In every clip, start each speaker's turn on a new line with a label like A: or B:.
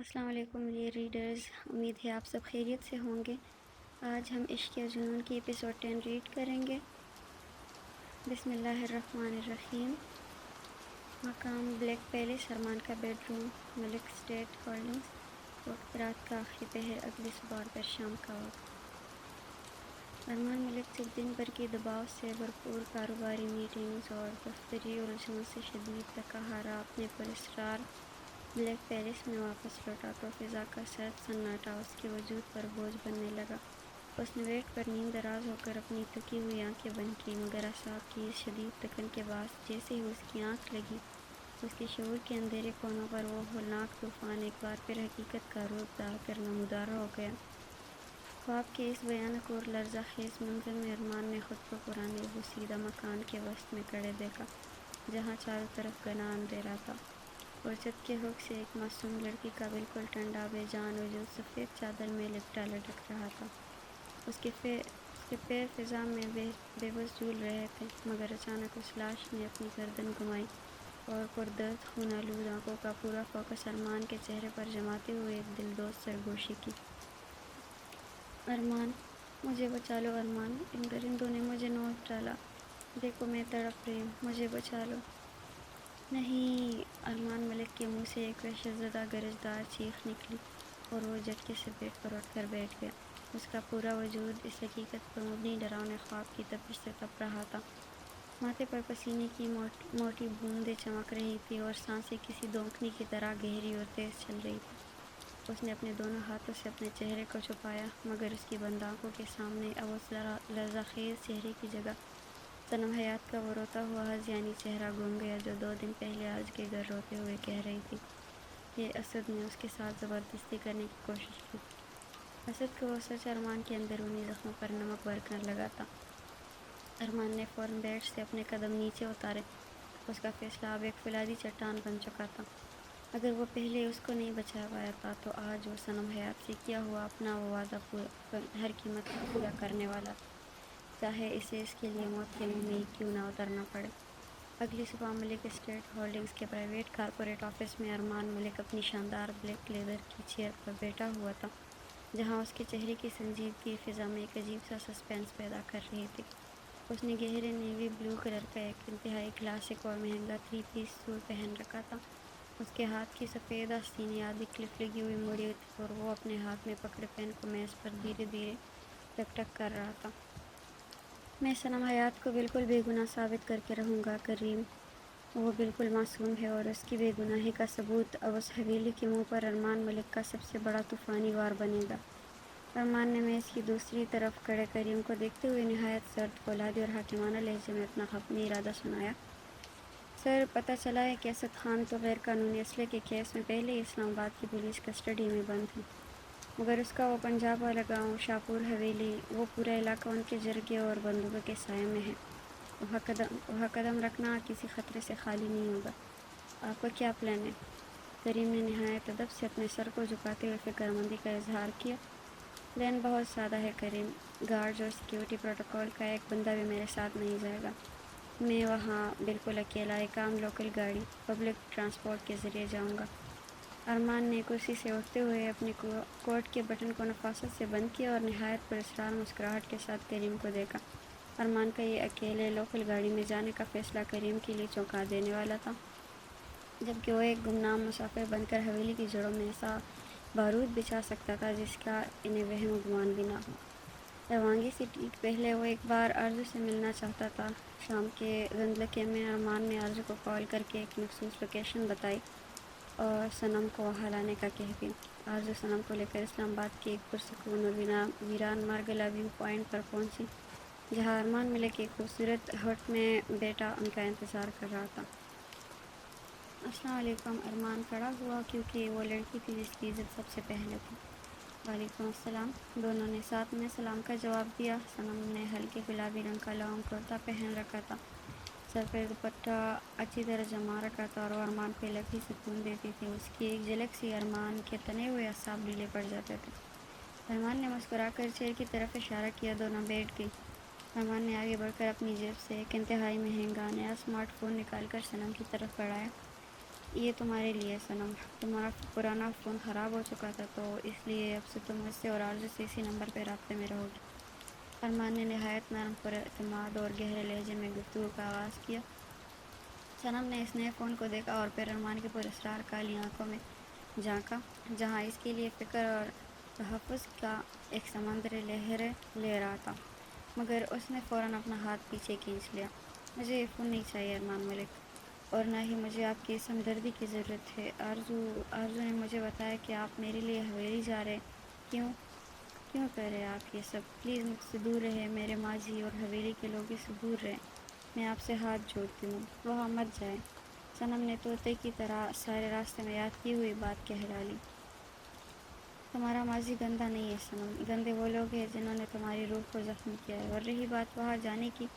A: السلام علیکم یہ ریڈرز، امید ہے آپ سب خیریت سے ہوں گے۔ آج ہم عشق یا جنون کی ایپیسوڈ 10 ریڈ کریں گے۔ بسم اللہ الرحمن الرحیم۔ مقام بلیک پیلس، ارمان کا بیڈ روم، ملک اسٹیٹ ہولڈنگز۔ وقت رات کا آخری پہر، اگلی صبح اور پھر شام کا وقت۔ ارمان ملک جب دن بھر کی دباؤ سے بھرپور کاروباری میٹنگز اور دفتری الجھنوں سے شدید تھکا اپنے پراسرار بلیک پیلس میں واپس لوٹا تو فضا کا سرد سناٹا اس کے وجود پر بوجھ بننے لگا۔ اس نے ویٹ پر نیم دراز ہو کر اپنی تھکی ہوئی آنکھیں بند کی، مگر اعصاب کی اس شدید تکن کے باعث جیسے ہی اس کی آنکھ لگی، اس کے شعور کے اندھیرے کونوں پر وہ ہولناک طوفان ایک بار پھر حقیقت کا روپ دھار کر نمودار ہو گیا۔ خواب کے اس بھیانک اور لرزہ خیز منظر میں ارمان نے خود کو پرانے بوسیدہ مکان کے وسط میں کھڑے دیکھا، جہاں چاروں طرف گھنا اندھیرا تھا، اور چھت کے ہک سے ایک معصوم لڑکی کا بالکل ٹھنڈا بے جان وجود سفید چادر میں لپٹا لٹک رہا تھا۔ اس کے پیر فضا میں بے بس جھول رہے تھے، مگر اچانک اس لاش نے اپنی گردن گھمائی اور پردرد خون آلود آنکھوں کا پورا فوکس ارمان کے چہرے پر جماتے ہوئے ایک دلدوز سرگوشی کی۔ ارمان، مجھے بچا لو ارمان، ان درندوں نے مجھے نوچ ڈالا، دیکھو میں تڑپ رہی ہوں، مجھے بچا لو۔ نہیں! ارمان ملک کے منہ سے ایک وحشت زدہ گرجدار چیخ نکلی اور وہ جھٹکے سے بیڈ پر اٹھ کر بیٹھ گیا۔ اس کا پورا وجود اس حقیقت پر مبنی ڈراؤنے خواب کی تپش سے تپ رہا تھا۔ ماتھے پر پسینے کی موٹی بوندیں چمک رہی تھیں اور سانسیں کسی دونکنے کی طرح گہری اور تیز چل رہی تھیں۔ اس نے اپنے دونوں ہاتھوں سے اپنے چہرے کو چھپایا، مگر اس کی بند آنکھوں کے سامنے اب اس لرزہ خیز چہرے کی جگہ صنم حیات کا وہ روتا ہوا ہذیانی چہرہ گھوم گیا جو 2 دن پہلے آج کے گھر روتے ہوئے کہہ رہی تھی۔ یہ اسد نے اس کے ساتھ زبردستی کرنے کی کوشش کی تھی۔ اسد کا وہ سچ ارمان کے اندرونی زخموں پر نمک بھر کر لگا تھا۔ ارمان نے فوراً بیڈ سے اپنے قدم نیچے اتارے۔ اس کا فیصلہ اب ایک فولادی چٹان بن چکا تھا۔ اگر وہ پہلے اس کو نہیں بچا پایا تھا تو آج وہ صنم حیات سے کیا ہوا اپنا وہ وعدہ ہر قیمت پر پورا کرنے والا تھا، چاہے اسے اس کے لیے موت کے منہ میں ہی کیوں نہ اترنا پڑے۔ اگلی صبح ملک اسٹیٹ ہولڈنگز کے پرائیویٹ کارپوریٹ آفس میں ارمان ملک اپنی شاندار بلیک لیدر کی چیئر پر بیٹھا ہوا تھا، جہاں اس کے چہرے کی سنجیدگی فضا میں ایک عجیب سا سسپینس پیدا کر رہی تھی۔ اس نے گہرے نیوی بلو کلر کا ایک انتہائی کلاسک اور مہنگا 3 پیس سوٹ پہن رکھا تھا۔ اس کے ہاتھ کی سفید آستینیں آدھی کلف لگی ہوئی مڑی تھی اور وہ اپنے ہاتھ میں پکڑے پین کو میز پر دھیرے دھیرے ٹک ٹک کر رہا تھا۔ میں صنم حیات کو بالکل بے گناہ ثابت کر کے رہوں گا کریم، وہ بالکل معصوم ہے اور اس کی بے گناہی کا ثبوت اب اس حویلی کے منہ پر ارمان ملک کا سب سے بڑا طوفانی وار بنے گا۔ ارمان نے میز کی دوسری طرف کھڑے کریم کو دیکھتے ہوئے نہایت سرد، فولادی اور حاکمانہ لہجے میں اپنا حتمی ارادہ سنایا۔ سر، پتہ چلا ہے کہ اسد خان تو غیر قانونی اسلحے کے کیس میں پہلے ہی اسلام آباد کی پولیس کسٹڈی میں بند ہے، مگر اس کا وہ پنجاب والا گاؤں شاپور حویلی، وہ پورا علاقہ ان کے جرگے اور بندوقوں کے سائے میں ہے۔ وہاں قدم رکھنا کسی خطرے سے خالی نہیں ہوگا۔ آپ کا کیا پلان ہے؟ کریم نے نہایت ادب سے اپنے سر کو جھکاتے ہوئے فکرمندی کا اظہار کیا۔ پلان بہت سادہ ہے کریم، گارڈز اور سیکیورٹی پروٹوکول کا ایک بندہ بھی میرے ساتھ نہیں جائے گا۔ میں وہاں بالکل اکیلا ایک عام لوکل گاڑی، پبلک ٹرانسپورٹ کے ذریعے جاؤں گا۔ ارمان نے کرسی سے اٹھتے ہوئے اپنے کوٹ کے بٹن کو نفاست سے بند کیا اور نہایت پراسرار مسکراہٹ کے ساتھ کریم کو دیکھا۔ ارمان کا یہ اکیلے لوکل گاڑی میں جانے کا فیصلہ کریم کے لیے چونکا دینے والا تھا، جبکہ وہ ایک گمنام مسافر بن کر حویلی کی جڑوں میں ایسا بارود بچھا سکتا تھا جس کا انہیں وہم و گمان بھی نہ ہو۔ روانگی سے ٹھیک پہلے وہ ایک بار آرزو سے ملنا چاہتا تھا۔ شام کے دھندلکے میں ارمان نے آرزو کو کال کر کے ایک مخصوص لوکیشن بتائی اور صنم کو وہاں لانے کا کہہ دیا۔ آرزو صنم کو لے کر اسلام آباد کے ایک پرسکون اور ویران مارگلا ویو پوائنٹ پر پہنچی، جہاں ارمان ملک ایک خوبصورت ہٹ میں بیٹا ان کا انتظار کر رہا تھا۔ السلام علیکم۔ ارمان کھڑا ہوا کیونکہ وہ لڑکی تھی جس کی عزت سب سے پہلے تھی۔ وعلیکم السلام، دونوں نے ساتھ میں سلام کا جواب دیا۔ صنم نے ہلکے گلابی رنگ کا لانگ کرتا پہن رکھا تھا، سر پر دوپٹہ اچھی طرح جما رکھا تھا اور وہ ارمان کو الگ ہی سکون دیتی تھی۔ اس کی ایک جھلک سے ارمان کے تنے ہوئے اعصاب ڈھیلے پڑ جاتے تھے۔ ارمان نے مسکرا کر چیئر کی طرف اشارہ کیا، دونوں بیٹھ گئی۔ ارمان نے آگے بڑھ کر اپنی جیب سے ایک انتہائی مہنگا نیا اسمارٹ فون نکال کر صنم کی طرف بڑھایا۔ یہ تمہارے لیے سنم، تمہارا پرانا فون خراب ہو چکا تھا تو اس لیے اب سے تم مجھ سے اور آرزو سے اسی نمبر پہ رابطے میں رہو گی۔ ارمان نے نہایت نرم پر اعتماد اور گہرے لہجے میں گفتگو کا آغاز کیا۔ سنم نے اس نئے فون کو دیکھا اور پھر ارمان کی پراسرار کالی آنکھوں میں جھانکا، جہاں اس کے لیے فکر اور تحفظ کا ایک سمندر لہریں لے رہا تھا، مگر اس نے فوراً اپنا ہاتھ پیچھے کھینچ لیا۔ مجھے یہ فون نہیں چاہیے ارمان ملک، اور نہ ہی مجھے آپ کی اس ہمدردی کی ضرورت ہے۔ آرزو نے مجھے بتایا کہ آپ میرے لیے حویلی جا رہے۔ کیوں کر رہے آپ یہ سب؟ پلیز مجھ سے دور رہے، میرے ماضی اور حویلی کے لوگوں سے دور رہے، میں آپ سے ہاتھ جوڑتی ہوں، وہاں مت جائیں۔ سنم نے طوطے کی طرح سارے راستے میں یاد کی ہوئی بات کہہ ڈالی۔ تمہارا ماضی گندا نہیں ہے سنم، گندے وہ لوگ ہیں جنہوں نے تمہاری روح کو زخمی کیا ہے، اور رہی بات وہاں جانے کی،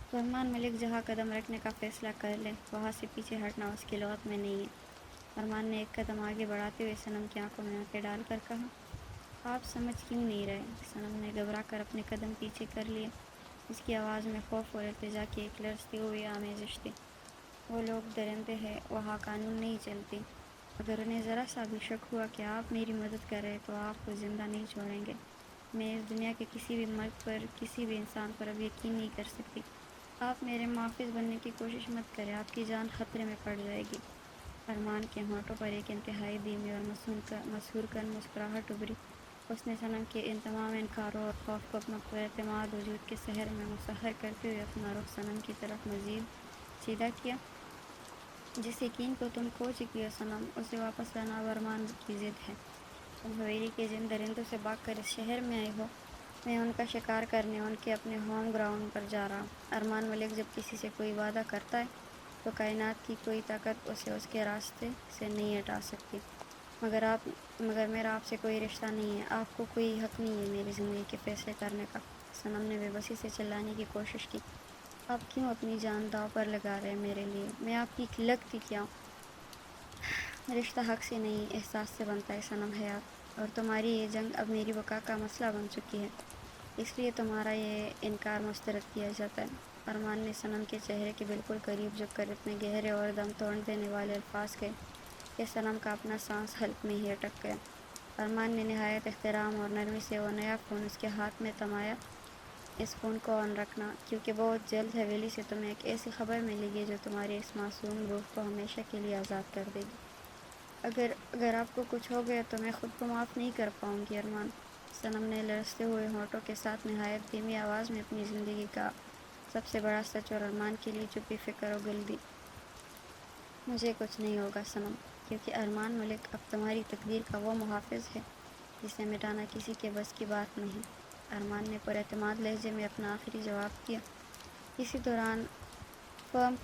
A: تو ارمان ملک جہاں قدم رکھنے کا فیصلہ کر لے، وہاں سے پیچھے ہٹنا اس کی لغت میں نہیں ہے۔ ارمان نے ایک قدم آگے بڑھاتے ہوئے سنم کی آنکھوں میں آنکھیں ڈال کر کہا۔ آپ سمجھ کیوں نہیں رہے؟ سنم نے گھبرا کر اپنے قدم پیچھے کر لیے۔ اس کی آواز میں خوف اور التجا کی ایک لرزتی ہوئی آمیزش تھی۔ وہ لوگ درندے ہیں، وہاں قانون نہیں چلتی۔ اگر انہیں ذرا سا بھی شک ہوا کہ آپ میری مدد کر رہے تو آپ کو زندہ نہیں چھوڑیں گے۔ میں اس دنیا کے کسی بھی مرد پر، کسی بھی انسان پر اب یقین نہیں کر سکتی۔ آپ میرے محافظ بننے کی کوشش مت کریں، آپ کی جان خطرے میں پڑ جائے گی۔ ارمان کے ہونٹوں پر ایک انتہائی دھیمی اور مسحور کن مسکراہٹ ابھری۔ اس نے سنم کے ان تمام انکاروں اور خوف کو اپنا پراعتماد وجود کے سحر میں مسخر کرتے ہوئے اپنا رخ سنم کی طرف مزید سیدھا کیا۔ جس یقین کو تم کھو چکی ہو سنم، اسے واپس لانا اب ارمان کی ضد ہے۔ تم حویلی کے جن درندوں سے بھاگ کر اس شہر میں آئی ہو، میں ان کا شکار کرنے ان کے اپنے ہوم گراؤنڈ پر جا رہا۔ ارمان ملک جب کسی سے کوئی وعدہ کرتا ہے تو کائنات کی کوئی طاقت اسے اس کے راستے سے نہیں ہٹا سکتی۔ مگر میرا آپ سے کوئی رشتہ نہیں ہے، آپ کو کوئی حق نہیں ہے میری زندگی کے فیصلے کرنے کا۔ سنم نے بے بسی سے چلانے کی کوشش کی۔ آپ کیوں اپنی جان داؤ پر لگا رہے ہیں میرے لیے؟ میں آپ کی لگتی کیا ہوں؟ رشتہ حق سے نہیں، احساس سے بنتا ہے سنم حیات، اور تمہاری یہ جنگ اب میری بقا کا مسئلہ بن چکی ہے، اس لیے تمہارا یہ انکار مسترد کیا جاتا ہے۔ ارمان نے سنم کے چہرے کے بالکل قریب جھک کر اتنے گہرے اور دم توڑ دینے والے الفاظ کہے کہ سنم کا اپنا سانس حلق میں ہی اٹک گیا۔ ارمان نے نہایت احترام اور نرمی سے وہ نیا فون اس کے ہاتھ میں تھمایا۔ اس فون کو آن رکھنا، کیونکہ بہت جلد حویلی سے تمہیں ایک ایسی خبر ملے گی جو تمہاری اس معصوم روح کو ہمیشہ کے لیے آزاد کر دے گی۔ اگر آپ کو کچھ ہو گیا تو میں خود کو معاف نہیں کر پاؤں گی ارمان۔ سنم نے لرزتے ہوئے ہونٹوں کے ساتھ نہایت دھیمی آواز میں اپنی زندگی کا سب سے بڑا سچ اور ارمان کے لیے چھپی فکر اگل دی۔ مجھے کچھ نہیں ہوگا سنم، کیونکہ ارمان ملک اب تمہاری تقدیر کا وہ محافظ ہے جسے مٹانا کسی کے بس کی بات نہیں۔ ارمان نے پراعتماد لہجے میں اپنا آخری جواب دیا۔ اسی دوران فام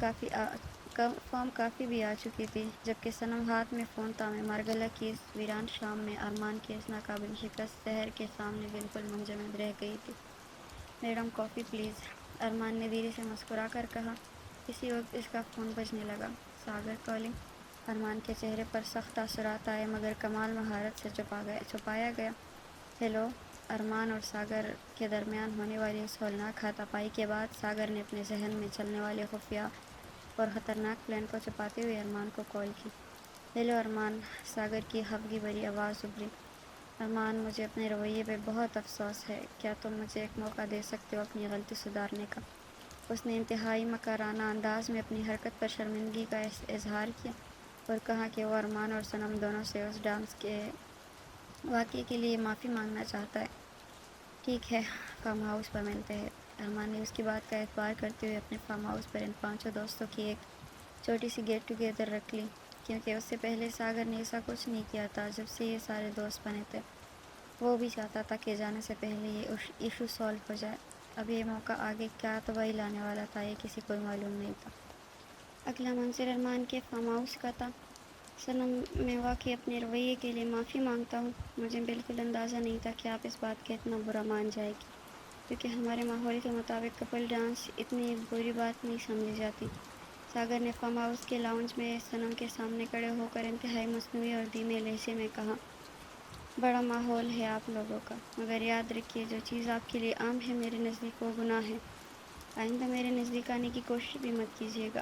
A: کافی بھی آ چکی تھی، جبکہ سنم ہاتھ میں فون تھامے مارگلہ کی اس ویران شام میں ارمان کے اس ناقابل شکست شہر کے سامنے بالکل منجمد رہ گئی تھی۔ میڈم کافی پلیز، ارمان نے دھیرے سے مسکرا کر کہا۔ اسی وقت اس کا فون بجنے لگا۔ ساگر کالنگ۔ ارمان کے چہرے پر سخت تاثرات آئے مگر کمال مہارت سے چھپایا گیا۔ ہیلو۔ ارمان اور ساگر کے درمیان ہونے والی اس ہولناک ہاتھا پائی کے بعد ساگر نے اپنے ذہن میں چلنے والے خفیہ اور خطرناک پلان کو چھپاتے ہوئے ارمان کو کال کی۔ ہیلو ارمان، ساگر کی خفگی بھری آواز ابھری۔ ارمان، مجھے اپنے رویے پہ بہت افسوس ہے، کیا تم مجھے ایک موقع دے سکتے ہو اپنی غلطی سدھارنے کا؟ اس نے انتہائی مکرانہ انداز میں اپنی حرکت پر شرمندگی کا اظہار کیا اور کہا کہ وہ ارمان اور سنم دونوں سے اس ڈانس کے واقعے کے لیے معافی مانگنا چاہتا ہے۔ ٹھیک ہے، فارم ہاؤس پر ملتے ہیں۔ ارمان نے اس کی بات کا اعتبار کرتے ہوئے اپنے فارم ہاؤس پر ان پانچوں دوستوں کی ایک چھوٹی سی گیٹ ٹوگیدر رکھ لی، کیونکہ اس سے پہلے ساگر نے ایسا کچھ نہیں کیا تھا جب سے یہ سارے دوست بنے تھے۔ وہ بھی چاہتا تھا کہ جانے سے پہلے یہ ایشو سالو ہو جائے۔ اب یہ موقع آگے کیا تباہی لانے والا تھا، یہ کسی کو معلوم نہیں تھا۔ اگلا منظر ارمان کے فارم ہاؤس کا تھا۔ سنم، میں واقعی اپنے رویے کے لیے معافی مانگتا ہوں۔ مجھے بالکل اندازہ نہیں تھا کہ آپ اس بات کا اتنا برا مان جائے گی، کیونکہ ہمارے ماحول کے مطابق کپل ڈانس اتنی بری بات نہیں سمجھی جاتی۔ ساگر نے فارم ہاؤس کے لاؤنج میں سنم کے سامنے کھڑے ہو کر انتہائی مصنوعی اور دھیمے لہجے میں کہا۔ بڑا ماحول ہے آپ لوگوں کا، مگر یاد رکھیے جو چیز آپ کے لیے عام ہے میرے نزدیک وہ گناہ ہے۔ آئندہ میرے نزدیک آنے کی کوشش بھی مت کیجیے گا۔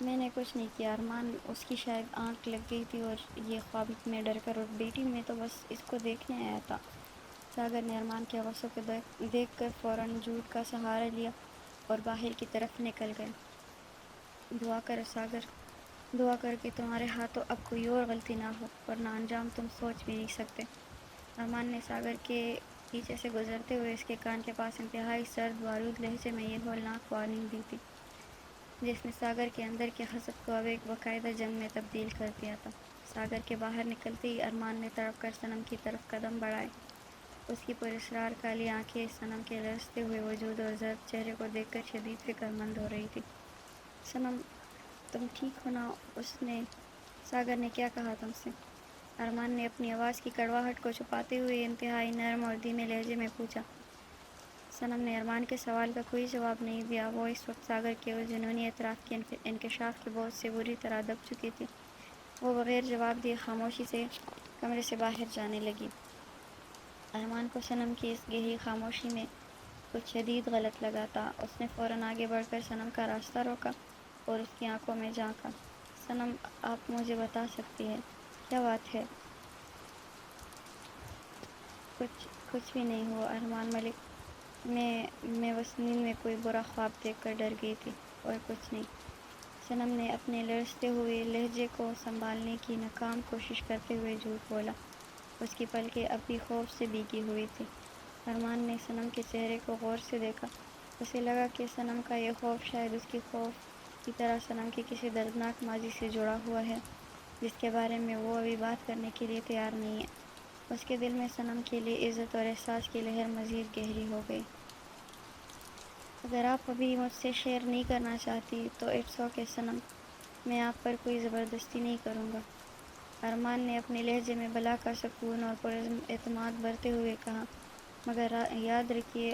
A: میں نے کچھ نہیں کیا ارمان، اس کی شاید آنکھ لگ گئی تھی اور یہ خواب میں ڈر کر اٹھ بیٹھی، میں تو بس اس کو دیکھنے آیا تھا۔ ساگر نے ارمان کے حوثوں کو دیکھ کر فوراً جھوٹ کا سہارا لیا اور باہر کی طرف نکل گئے۔ دعا کرو ساگر، دعا کر کے تمہارے ہاتھوں اب کوئی اور غلطی نہ ہو، ورنہ انجام تم سوچ بھی نہیں سکتے۔ ارمان نے ساگر کے پیچھے سے گزرتے ہوئے اس کے کان کے پاس انتہائی سرد بارود لہجے میں یہ ہولناک وارننگ دی تھی، جس نے ساگر کے اندر کے حسد کو اب ایک باقاعدہ جنگ میں تبدیل کر دیا تھا۔ ساگر کے باہر نکلتے ہی ارمان نے تڑپ کر صنم کی طرف قدم بڑھائے۔ اس کی پراسرار کالی آنکھیں صنم کے لرزتے ہوئے وجود اور زرد چہرے کو دیکھ کر شدید فکر مند ہو رہی تھی۔ صنم، تم ٹھیک ہو نا؟ ساگر نے کیا کہا تم سے؟ ارمان نے اپنی آواز کی کڑواہٹ کو چھپاتے ہوئے انتہائی نرم اور دھیمے لہجے میں پوچھا۔ صنم نے ارمان کے سوال کا کوئی جواب نہیں دیا۔ وہ اس وقت ساگر کے اس جنونی اعتراف کے انکشاف کے بوجھ سے بری طرح دب چکی تھی۔ وہ بغیر جواب دیے خاموشی سے کمرے سے باہر جانے لگی۔ ارمان کو صنم کی اس گہری خاموشی میں کچھ شدید غلط لگا تھا۔ اس نے فوراً آگے بڑھ کر صنم کا راستہ روکا اور اس کی آنکھوں میں جھانکا۔ صنم، آپ مجھے بتا سکتی ہیں کیا بات ہے؟ کچھ بھی نہیں ہوا ارمان ملک، میں بس نیند میں کوئی برا خواب دیکھ کر ڈر گئی تھی، اور کچھ نہیں۔ صنم نے اپنے لرزتے ہوئے لہجے کو سنبھالنے کی ناکام کوشش کرتے ہوئے جھوٹ بولا۔ اس کی پلکیں اب بھی خوف سے بھیگی ہوئی تھی۔ ارمان نے صنم کے چہرے کو غور سے دیکھا۔ اسے لگا کہ صنم کا یہ خوف شاید اس کی خوف کی طرح صنم کے کسی دردناک ماضی سے جڑا ہوا ہے، جس کے بارے میں وہ ابھی بات کرنے کے لیے تیار نہیں ہے۔ اس کے دل میں صنم کے لیے عزت اور احساس کی لہر مزید گہری ہو گئی۔ اگر آپ ابھی مجھ سے شیئر نہیں کرنا چاہتی تو اٹس اوکے صنم، میں آپ پر کوئی زبردستی نہیں کروں گا، ارمان نے اپنے لہجے میں بلا کر سکون اور پر اعتماد بھرتے ہوئے کہا۔ مگر یاد رکھیے،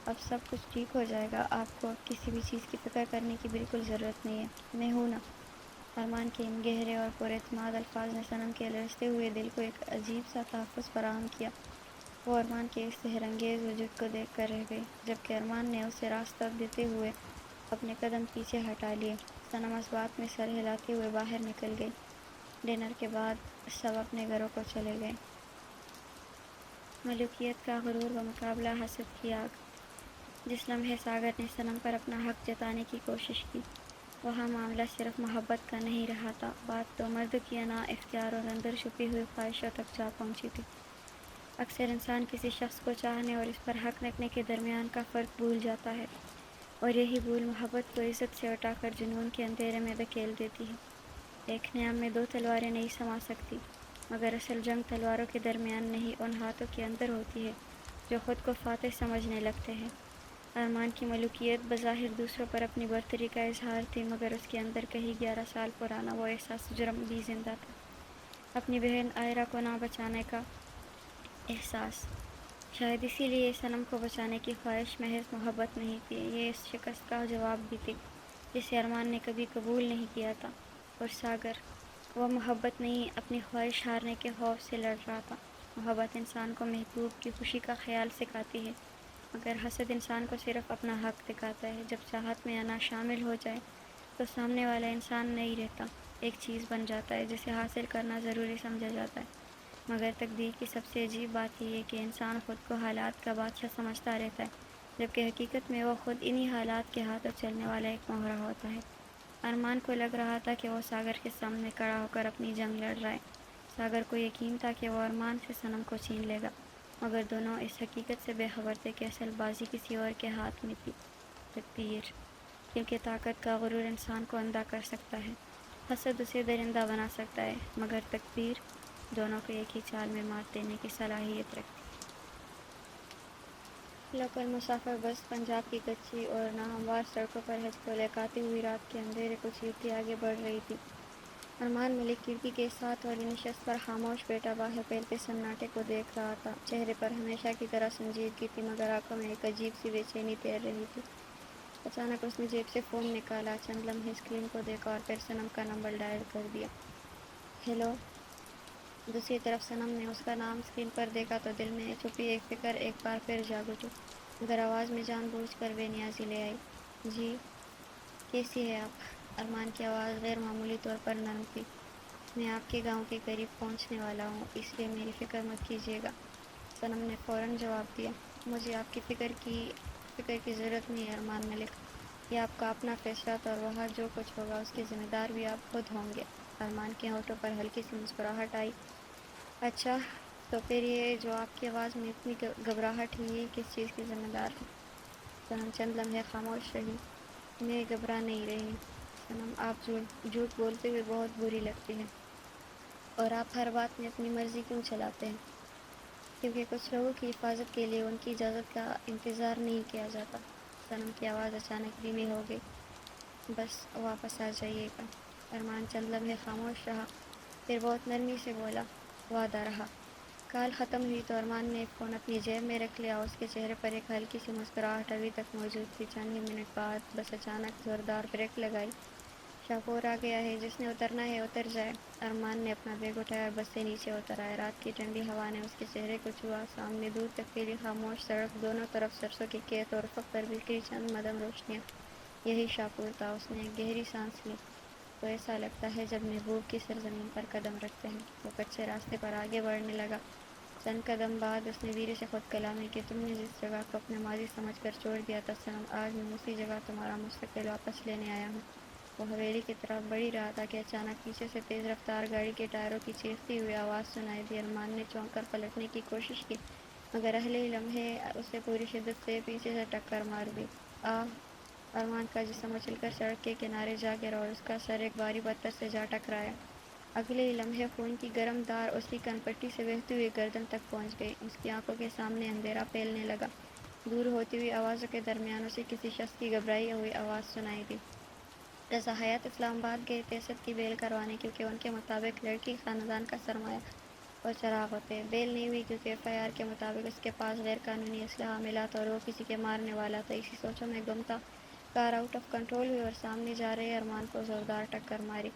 A: اب سب کچھ ٹھیک ہو جائے گا۔ آپ کو کسی بھی چیز کی فکر کرنے کی بالکل ضرورت نہیں ہے، میں ہوں نا۔ ارمان کے ان گہرے اور پر اعتماد الفاظ نے صنم کے لرزتے ہوئے دل کو ایک عجیب سا تحفظ فراہم کیا۔ وہ ارمان کے اس سحر انگیز وجود کو دیکھ کر رہ گئی، جبکہ ارمان نے اسے راستہ دیتے ہوئے اپنے قدم پیچھے ہٹا لیے۔ صنم اس بات میں سر ہلاتے ہوئے باہر نکل گئی۔ ڈنر کے بعد سب اپنے گھروں کو چلے گئے۔ ملوکیت کا غرور بمقابلہ حسد کی آگ۔ جس لمحے ساگر نے صنم پر اپنا حق جتانے کی کوشش کی، وہاں معاملہ صرف محبت کا نہیں رہا تھا، بات تو مرد کی انا اختیار اور اندر چھپی ہوئی خواہشوں تک جا پہنچی تھی۔ اکثر انسان کسی شخص کو چاہنے اور اس پر حق رکھنے کے درمیان کا فرق بھول جاتا ہے، اور یہی بھول محبت کو عزت سے اٹھا کر جنون کے اندھیرے میں دھکیل دیتی ہے۔ ایک خیام میں دو تلواریں نہیں سما سکتی، مگر اصل جنگ تلواروں کے درمیان نہیں، ان ہاتھوں کے اندر ہوتی ہے جو خود کو فاتح سمجھنے لگتے ہیں۔ ارمان کی ملوکیت بظاہر دوسروں پر اپنی برتری کا اظہار تھی، مگر اس کے اندر کہیں 11 سال پرانا وہ احساس جرم بھی زندہ تھا، اپنی بہن آئرہ کو نہ بچانے کا احساس۔ شاید اسی لیے صنم کو بچانے کی خواہش محض محبت نہیں تھی، یہ اس شکست کا جواب بھی تھی جسے ارمان نے کبھی قبول نہیں کیا تھا۔ اور ساگر، وہ محبت نہیں، اپنی خواہش ہارنے کے خوف سے لڑ رہا تھا۔ محبت انسان کو محبوب کی خوشی کا خیال سکھاتی ہے، مگر حسد انسان کو صرف اپنا حق دکھاتا ہے۔ جب چاہت میں انا شامل ہو جائے تو سامنے والا انسان نہیں رہتا، ایک چیز بن جاتا ہے جسے حاصل کرنا ضروری سمجھا جاتا ہے۔ مگر تقدیر کی سب سے عجیب بات یہ ہے کہ انسان خود کو حالات کا بادشاہ سمجھتا رہتا ہے، جبکہ حقیقت میں وہ خود انہی حالات کے ہاتھوں چلنے والا ایک مہرہ ہوتا ہے۔ ارمان کو لگ رہا تھا کہ وہ ساگر کے سامنے کھڑا ہو کر اپنی جنگ لڑ رہا ہے۔ ساگر کو یقین تھا کہ وہ ارمان سے صنم کو چھین لے گا، مگر دونوں اس حقیقت سے بے خبر تھے کہ اصل بازی کسی اور کے ہاتھ میں تھی، تقدیر۔ کیونکہ طاقت کا غرور انسان کو اندھا کر سکتا ہے، حسد اسے درندہ بنا سکتا ہے، مگر تقدیر دونوں کو ایک ہی چال میں مات دینے کی صلاحیت رکھتی۔ لوکل مسافر بس پنجاب کی کچی اور ناہموار سڑکوں پر ہچکولے کھاتی ہوئی رات کے اندھیرے کو چیرتی آگے بڑھ رہی تھی۔ ارمان ملک کھڑکی کے ساتھ والی نشست پر خاموش بیٹھا باہر پھیلتے سناٹے کو دیکھ رہا تھا۔ چہرے پر ہمیشہ کی طرح سنجیدگی تھی، مگر آنکھوں میں ایک عجیب سی بے چینی تیر رہی تھی۔ اچانک اس نے جیب سے فون نکالا، چند لمحے اسکرین کو دیکھا اور پھر صنم کا نمبر ڈائل کر دیا۔ ہیلو۔ دوسری طرف صنم نے اس کا نام اسکرین پر دیکھا تو دل میں چھپی ایک فکر ایک بار پھر جاگ اٹھی، مگر آواز میں جان بوجھ کر بے نیازی لے آئی۔ جی کیسی ہے آپ؟ ارمان کی آواز غیر معمولی طور پر نرم تھی۔ میں آپ کے گاؤں کے قریب پہنچنے والا ہوں، اس لیے میری فکر مت کیجیے گا، صنم نے فوراً جواب دیا۔ مجھے آپ کی فکر کی ضرورت نہیں ہے ارمان ملک، یہ آپ کا اپنا فیصلہ تھا اور وہاں جو کچھ ہوگا اس کے ذمہ دار بھی آپ خود ہوں گے۔ ارمان کے ہونٹوں پر ہلکی سی مسکراہٹ آئی۔ اچھا، تو پھر یہ جو آپ کی آواز میں اتنی گھبراہٹ ہے، یہ کس چیز کی ذمہ دار ہے؟ صنم چند لمحے خاموش رہی۔ میں گھبرا نہیں رہی صنم، آپ جھوٹ بولتے ہوئے بہت بری لگتی ہیں، اور آپ ہر بات میں اپنی مرضی کیوں چلاتے ہیں؟ کیونکہ کچھ لوگوں کی حفاظت کے لیے ان کی اجازت کا انتظار نہیں کیا جاتا۔ صنم کی آواز اچانک دھیمی ہو گئی۔ بس واپس آ جائیے گا؟ ارمان چند لمحے خاموش رہا، پھر بہت نرمی سے بولا، وعدہ رہا۔ کال ختم ہوئی تو ارمان نے فون اپنی جیب میں رکھ لیا، اس کے چہرے پر ایک ہلکی سی مسکراہٹ ابھی تک موجود تھی۔ چند ہی منٹ بعد بس اچانک زوردار بریک لگائی۔ شاپور آ گیا ہے، جس نے اترنا ہے اتر جائے۔ ارمان نے اپنا بیگ اٹھایا اور بس سے نیچے اتر آیا۔ رات کی ٹھنڈی ہوا نے اس کے چہرے کو چھوا، سامنے دور تک پھیلی خاموش سڑک، دونوں طرف سرسوں کے کھیت اور افق پر بکھری چند مدھم روشنیاں۔ یہی شاپور تھا۔ اس نے ایک گہری سانس لی۔ تو ایسا لگتا ہے جب محبوب کی سرزمین پر قدم رکھتے ہیں۔ وہ کچے راستے پر آگے بڑھنے لگا۔ چند قدم بعد اس نے دھیرے سے خود کلامی کی، تم نے جس جگہ کو اپنا ماضی سمجھ کر چھوڑ دیا تھا صنم، آج میں اسی جگہ تمہارا مستقبل واپس لینے آیا ہوں۔ وہ حویلی کی طرف بڑھ ہی رہا تھا کہ اچانک پیچھے سے تیز رفتار گاڑی کے ٹائروں کی چیختی ہوئی آواز سنائی دی۔ ارمان نے چونک کر پلٹنے کی کوشش کی، مگر اگلے ہی لمحے اسے پوری شدت سے پیچھے سے ٹکر مار دی۔ آہ! ارمان کا جسم اچھل کر سڑک کے کنارے جا گرا اور اس کا سر ایک بھاری پتھر سے جا ٹکرایا۔ اگلے ہی لمحے خون کی گرم دھار اس کی کن پٹی سے بہتی ہوئی گردن تک پہنچ گئی۔ اس کی آنکھوں کے سامنے اندھیرا پھیلنے لگا۔ دور ہوتی ہوئی آوازوں کے درمیان اسے کسی شخص کی گھبرائی ہوئی آواز سنائی دی۔ رضا حیات اسلام آباد گئے تھے عصمت کی بیل کروانے، کیونکہ ان کے مطابق لڑکی خاندان کا سرمایہ اور چراغ ہوتے ہیں۔ بیل نہیں ہوئی کیونکہ ایف آئی آر کے مطابق اس کے پاس غیر قانونی اسلحہ ملا تھا اور وہ کسی کے مارنے والا تھا۔ اسی سوچوں میں گم تھا، کار آؤٹ آف کنٹرول ہوئی اور سامنے جا رہے ارمان کو زوردار ٹکر ماری۔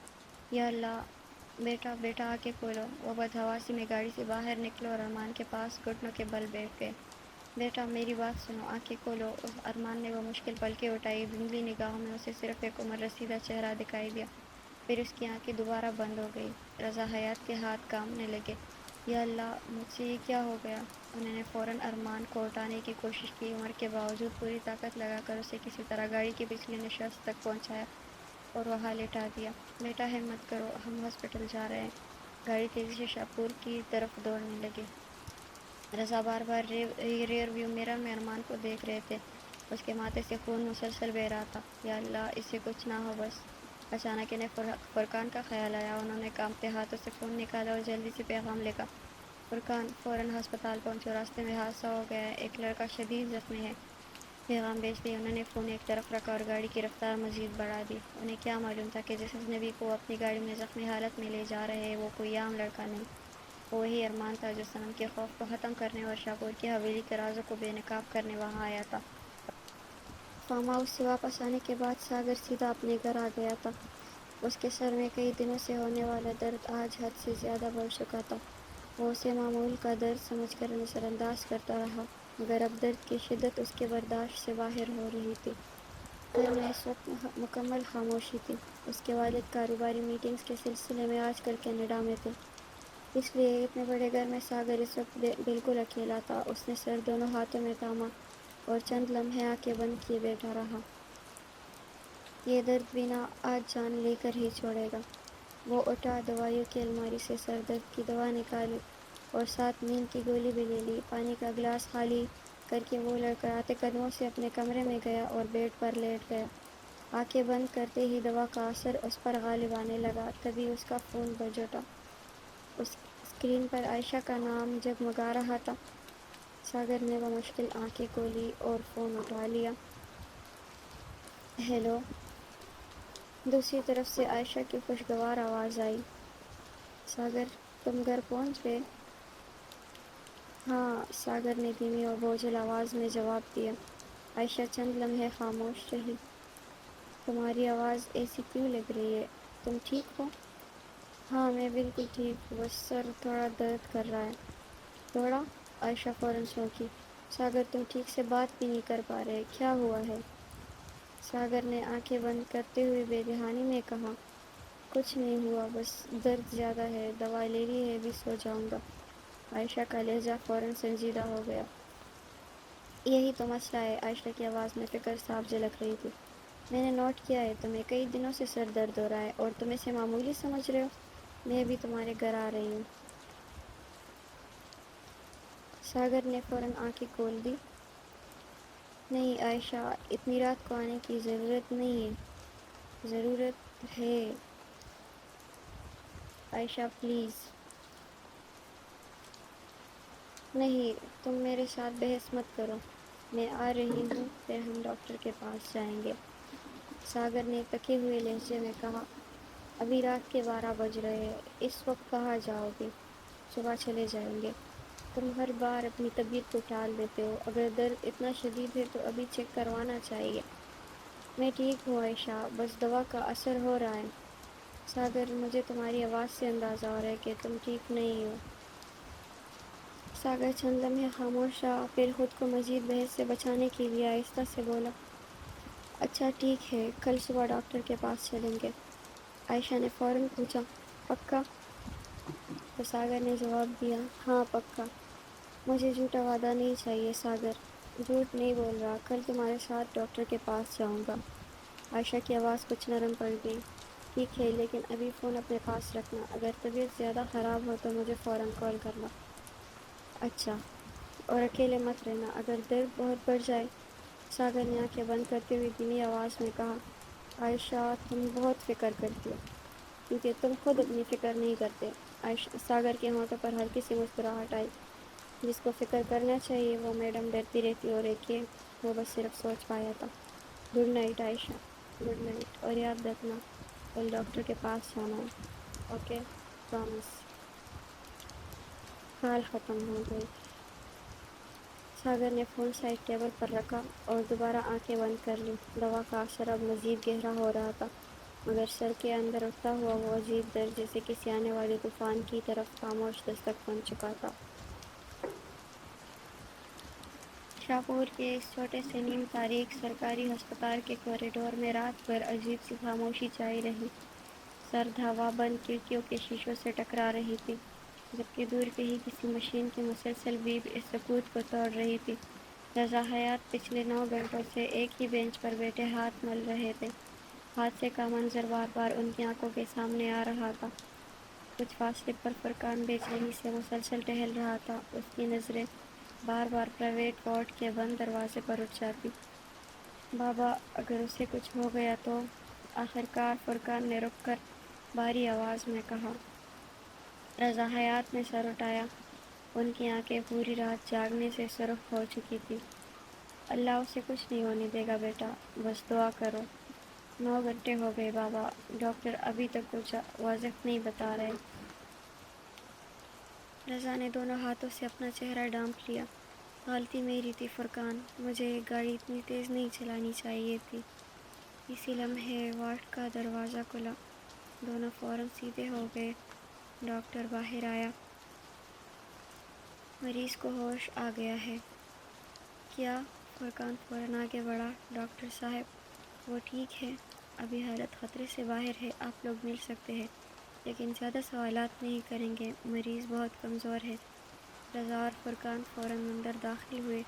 A: یا اللہ! بیٹا بیٹا آنکھیں کھولو! وہ بدحواسی میں گاڑی سے باہر نکلے اور ارمان کے پاس گھٹنوں کے بل بیٹھ گئے۔ بیٹا میری بات سنو، آنکھیں کھولو! ارمان نے وہ مشکل پلکیں اٹھائی، دھندلی نگاہوں میں اسے صرف ایک عمر رسیدہ چہرہ دکھائی دیا، پھر اس کی آنکھیں دوبارہ بند ہو گئی۔ رضا حیات کے ہاتھ کانپنے لگے۔ یا اللہ! مجھ سے یہ کیا ہو گیا؟ انہوں نے فوراً ارمان کو اٹھانے کی کوشش کی، عمر کے باوجود پوری طاقت لگا کر اسے کسی طرح گاڑی کی پچھلی نشست تک پہنچایا اور وہاں لٹا دیا۔ بیٹا ہمت کرو، ہم ہاسپٹل جا رہے ہیں۔ گاڑی تیزی سے شاپور کی طرف دوڑنے لگی۔ رضا بار بار ریئر ویو مرر میں ارمان کو دیکھ رہے تھے، اس کے ماتھے سے خون مسلسل بہہ رہا تھا۔ یا اللہ! اسے کچھ نہ ہو بس۔ اچانک انہیں فرقان کا خیال آیا۔ انہوں نے کانپتے ہاتھوں سے فون نکالا اور جلدی سے پیغام لکھا۔ فرقان فوراً ہسپتال پہنچو، راستے میں حادثہ ہو گیا ہے، ایک لڑکا شدید زخمی ہے۔ پیغام بھیج دیا۔ انہوں نے فون ایک طرف رکھا اور گاڑی کی رفتار مزید بڑھا دی۔ انہیں کیا معلوم تھا کہ جس اجنبی کو وہ اپنی گاڑی میں زخمی حالت میں لے جا رہے ہیں وہ کوئی عام لڑکا نہیں، وہ وہی ارمان تھا جو صنم کے خوف کو ختم کرنے اور شاپور کی حویلی کے رازوں کو بے نقاب کرنے وہاں آیا تھا۔ فارم ہاؤس سے واپس آنے کے بعد ساگر سیدھا اپنے گھر آ گیا تھا۔ اس کے سر میں کئی دنوں سے ہونے والا درد آج حد سے زیادہ بڑھ چکا تھا۔ وہ اسے معمول کا درد سمجھ کر نظر انداز کرتا رہا، مگر اب درد کی شدت اس کے برداشت سے باہر ہو رہی تھی۔ گھر میں اس وقت مکمل خاموشی تھی۔ اس کے والد کاروباری میٹنگز کے سلسلے میں آج کل کینیڈا میں تھے، اس لیے اتنے بڑے گھر میں ساگر اس وقت بالکل اکیلا تھا۔ اس نے سر دونوں ہاتھوں میں تھاما اور چند لمحے آنکھیں بند کیے بیٹھا رہا۔ یہ درد بھی نہ آج جان لے کر ہی چھوڑے گا۔ وہ اٹھا، دوائیوں کی الماری سے سر درد کی دوا نکالی اور ساتھ نیند کی گولی بھی لے لی۔ پانی کا گلاس خالی کر کے وہ لڑکھڑاتے قدموں سے اپنے کمرے میں گیا اور بیڈ پر لیٹ گیا۔ آنکھیں بند کرتے ہی دوا کا اثر اس پر غالب آنے لگا۔ تبھی اس کا فون بج اٹھا۔ اسکرین پر عائشہ کا نام جگمگا رہا تھا۔ ساگر نے بمشکل آنکھیں کھولی اور فون اٹھا لیا۔ ہیلو! دوسری طرف سے عائشہ کی خوشگوار آواز آئی۔ ساگر، تم گھر پہنچ گئے؟ ہاں، ساگر نے دھیمی اور بوجھل آواز میں جواب دیا۔ عائشہ چند لمحے خاموش رہی۔ تمہاری آواز ایسی کیوں لگ رہی ہے؟ تم ٹھیک ہو؟ ہاں، میں بالکل ٹھیک ہوں، بس سر تھوڑا درد کر رہا ہے۔ تھوڑا؟ عائشہ فوراً چونکی۔ ساگر، تم ٹھیک سے بات بھی نہیں کر پا رہے، کیا ہوا ہے؟ ساگر نے آنکھیں بند کرتے ہوئے بے دہانی میں کہا، کچھ نہیں ہوا، بس درد زیادہ ہے، دوا لے لی ہے، بھی سو جاؤں گا۔ عائشہ کا لہجہ فوراً سنجیدہ ہو گیا۔ یہی تو مسئلہ ہے۔ عائشہ کی آواز میں فکر صاف جھلک رہی تھی۔ میں نے نوٹ کیا ہے، تمہیں کئی دنوں سے سر درد ہو رہا ہے اور تم اسے معمولی سمجھ رہے ہو۔ میں بھی تمہارے گھر آ رہی ہوں۔ ساگر نے فوراً آنکھیں کھول دی۔ نہیں عائشہ، اتنی رات کو آنے کی ضرورت نہیں ہے۔ ضرورت ہے عائشہ، پلیز۔ نہیں، تم میرے ساتھ بحث مت کرو۔ میں آ رہی ہوں، پھر ہم ڈاکٹر کے پاس جائیں گے۔ ساگر نے تکے ہوئے لہجے میں کہا، ابھی رات کے 12 بج رہے ہیں، اس وقت کہاں جاؤ گے؟ صبح چلے جائیں گے۔ تم ہر بار اپنی طبیعت کو ٹال دیتے ہو۔ اگر درد اتنا شدید ہے تو ابھی چیک کروانا چاہیے۔ میں ٹھیک ہوں عائشہ، بس دوا کا اثر ہو رہا ہے۔ ساگر، مجھے تمہاری آواز سے اندازہ ہو رہا ہے کہ تم ٹھیک نہیں ہو۔ ساگر چند لمحے خاموش رہا، پھر خود کو مزید بحث سے بچانے کے لیے آہستہ سے بولا، اچھا ٹھیک ہے، کل صبح ڈاکٹر کے پاس چلیں گے۔ عائشہ نے فوراً پوچھا، پکا؟ تو ساگر نے جواب دیا، ہاں پکا۔ مجھے جھوٹا وعدہ نہیں چاہیے ساگر۔ جھوٹ نہیں بول رہا، کل تمہارے ساتھ ڈاکٹر کے پاس جاؤں گا۔ عائشہ کی آواز کچھ نرم پڑ گئی۔ ٹھیک ہے، لیکن ابھی فون اپنے پاس رکھنا۔ اگر طبیعت زیادہ خراب ہو تو مجھے فوراً کال کرنا۔ اچھا، اور اکیلے مت رہنا اگر درد بہت بڑھ جائے۔ ساگر نے آنکھیں بند کرتے ہوئے دھیمی آواز میں کہا، عائشہ تم بہت فکر کرتی ہو، کیونکہ تم خود اپنی فکر نہیں کرتے۔ ساگر کے ہونٹوں پر ہلکی سی مسکراہٹ آئی۔ جس کو فکر کرنا چاہیے وہ میڈم ڈرتی رہتی اور ایک کہ وہ بس صرف سوچ پایا تھا۔ گڈ نائٹ عائشہ۔ گڈ نائٹ، اور یاد رکھنا کل ڈاکٹر کے پاس جانا ہے، اوکے؟ پرامس۔ کال ختم ہو گئی۔ ساگر نے فون سائڈ ٹیبل پر رکھا اور دوبارہ آنکھیں بند کر لی۔ دوا کا اثر اب مزید گہرا ہو رہا تھا، مگر سر کے اندر اٹھتا ہوا وہ عجیب درد جیسے کسی آنے والے طوفان کی طرف خاموش دستک بن چکا تھا۔ شاپور کے اس چھوٹے سے نیم تاریخ سرکاری ہسپتال کے کوریڈور میں رات بھر عجیب سی خاموشی چھائی رہی۔ سرد ہوا بند کھڑکیوں کے شیشوں سے ٹکرا رہی تھی، جبکہ دور کہیں کسی مشین کی مسلسل بیپ اس سکوت کو توڑ رہی تھی۔ رضا حیات پچھلے 9 گھنٹوں سے ایک ہی بینچ پر بیٹھے ہاتھ مل رہے تھے۔ حادثے کا منظر بار بار ان کی آنکھوں کے سامنے آ رہا تھا۔ کچھ فاصلے پر فرقان بے چینی سے مسلسل ٹہل رہا تھا، اس کی نظریں بار بار پرائیویٹ وارڈ کے بند دروازے پر اٹھ جاتی۔ بابا، اگر اسے کچھ ہو گیا تو؟ آخر کار فرقان نے رک کر بھاری آواز میں کہا۔ رضا حیات نے سر اٹھایا، ان کی آنکھیں پوری رات جاگنے سے سرخ ہو چکی تھی۔ اللہ اسے کچھ نہیں ہونے دے گا بیٹا، بس دعا کرو۔ 9 گھنٹے ہو گئے بابا، ڈاکٹر ابھی تک کچھ واضح نہیں بتا رہے۔ رضا نے دونوں ہاتھوں سے اپنا چہرہ ڈھانپ لیا۔ غلطی میری تھی فرقان، مجھے گاڑی اتنی تیز نہیں چلانی چاہیے تھی۔ اسی لمحے وارڈ کا دروازہ کھلا، دونوں فوراً سیدھے ہو گئے۔ ڈاکٹر باہر آیا۔ مریض کو ہوش آ گیا ہے۔ کیا؟ فرقان فوراً آگے بڑھا، ڈاکٹر صاحب وہ ٹھیک ہے، ابھی حالت خطرے سے باہر ہے، آپ لوگ مل سکتے ہیں، لیکن زیادہ سوالات نہیں کریں گے، مریض بہت کمزور ہے۔ رضا اور فرقان فوراً اندر داخل ہوئے۔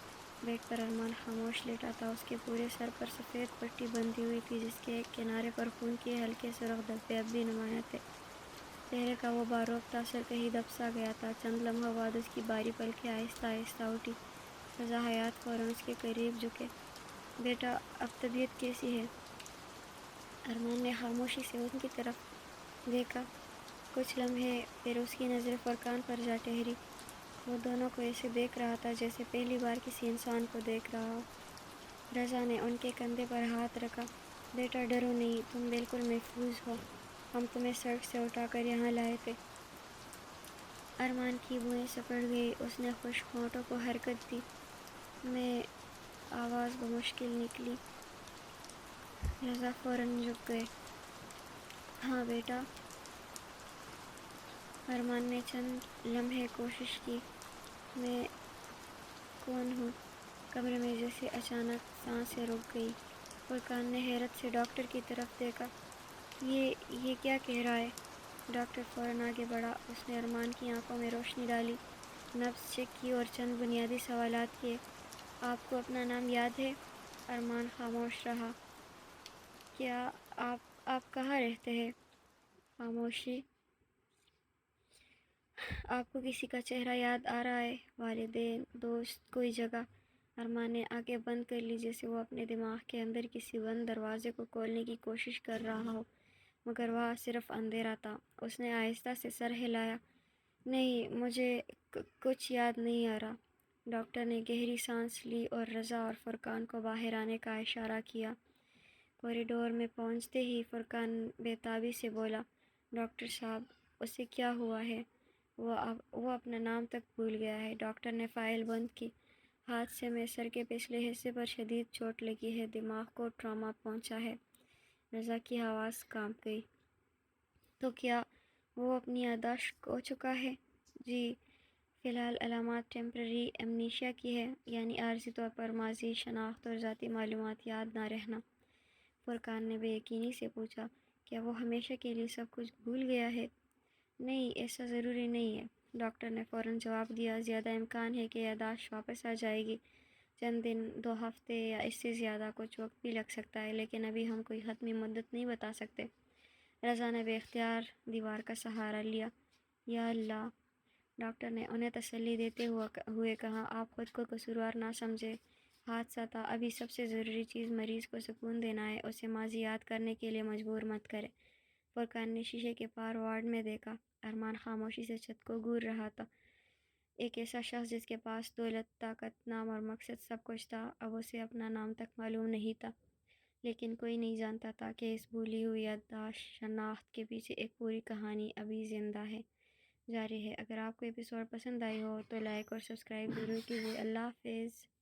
A: بیڈ پر ارمان خاموش لیٹا تھا، اس کے پورے سر پر سفید پٹی بندھی ہوئی تھی جس کے ایک کنارے پر خون کے ہلکے سرخ دھبے اب بھی نمایاں تھے۔ چہرے کا وہ باروختہ اثر کہیں دب سا گیا تھا۔ چند لمحوں بعد اس کی باری پلکیں آہستہ آہستہ اٹھی۔ رضا حیات فوراً اس کے قریب جھکے۔ بیٹا، اب طبیعت کیسی ہے؟ ارمان نے خاموشی سے ان کی طرف دیکھا۔ کچھ لمحے، پھر اس کی نظریں فرقان پر جا ٹھہری۔ وہ دونوں کو ایسے دیکھ رہا تھا جیسے پہلی بار کسی انسان کو دیکھ رہا ہو۔ رضا نے ان کے کندھے پر ہاتھ رکھا، بیٹا ڈرو نہیں، تم بالکل محفوظ ہو، ہم تمہیں سڑک سے اٹھا کر یہاں لائے تھے۔ ارمان کی بوئیں سکڑ گئی، اس نے خشک ہونٹوں کو حرکت دی۔ میں، آواز بمشکل نکلی۔ رضا فوراً جھک گئے۔ ہاں بیٹا؟ ارمان نے چند لمحے کوشش کی۔ میں کون ہوں؟ کمرے میں جیسے اچانک سانسیں رک گئی۔ فرقان نے حیرت سے ڈاکٹر کی طرف دیکھا۔ یہ کیا کہہ رہا ہے؟ ڈاکٹر فوراً آگے بڑھا۔ اس نے ارمان کی آنکھوں میں روشنی ڈالی، نبض چیک کی اور چند بنیادی سوالات کیے۔ آپ کو اپنا نام یاد ہے؟ ارمان خاموش رہا۔ کیا آپ کہاں رہتے ہیں؟ خاموشی۔ آپ کو کسی کا چہرہ یاد آ رہا ہے؟ والدین، دوست، کوئی جگہ؟ ارمان نے آنکھیں بند کر لی، جیسے وہ اپنے دماغ کے اندر کسی بند دروازے کو کھولنے کی کوشش کر رہا ہو، مگر وہاں صرف اندھیرا تھا۔ اس نے آہستہ سے سر ہلایا۔ نہیں، مجھے کچھ یاد نہیں آ رہا۔ ڈاکٹر نے گہری سانس لی اور رضا اور فرقان کو باہر آنے کا اشارہ کیا۔ کوریڈور میں پہنچتے ہی فرقان بے تابی سے بولا، ڈاکٹر صاحب، اسے کیا ہوا ہے؟ وہ اپنا نام تک بھول گیا ہے۔ ڈاکٹر نے فائل بند کی۔ حادثے میں سر کے پچھلے حصے پر شدید چوٹ لگی ہے، دماغ کو ٹراما پہنچا ہے۔ رضا کی آواز کانپ گئی۔ تو کیا وہ اپنی یادداشت کھو چکا ہے؟ جی، فی الحال علامات ٹیمپرری ایمنیشیا کی ہے، یعنی عارضی طور پر ماضی شناخت اور ذاتی معلومات یاد نہ رہنا۔ فرقان نے بے یقینی سے پوچھا، کیا وہ ہمیشہ کے لیے سب کچھ بھول گیا ہے؟ نہیں، ایسا ضروری نہیں ہے، ڈاکٹر نے فوراً جواب دیا۔ زیادہ امکان ہے کہ یادداشت واپس آ جائے گی، چند دن، 2 ہفتے یا اس سے زیادہ، کچھ وقت بھی لگ سکتا ہے، لیکن ابھی ہم کوئی حتمی مدت نہیں بتا سکتے۔ رضا نے بے اختیار دیوار کا سہارا لیا۔ یا اللہ! ڈاکٹر نے انہیں تسلی دیتے ہوئے کہا، آپ خود کو قصوروار نہ سمجھیں، حادثہ تھا۔ ابھی سب سے ضروری چیز مریض کو سکون دینا ہے، اسے ماضی یاد کرنے کے لیے مجبور مت کریں۔ فرقان نے شیشے کے پار وارڈ میں دیکھا۔ ارمان خاموشی سے چھت کو گھور رہا تھا۔ ایک ایسا شخص جس کے پاس دولت، طاقت، نام اور مقصد سب کچھ تھا، اب اسے اپنا نام تک معلوم نہیں تھا۔ لیکن کوئی نہیں جانتا تھا کہ اس بھولی ہوئی یادداشت شناخت کے پیچھے ایک پوری کہانی ابھی زندہ ہے، جاری ہے۔ اگر آپ کو ایپیسوڈ پسند آئی ہو تو لائک اور سبسکرائب ضرور کیجیے۔ اللہ حافظ۔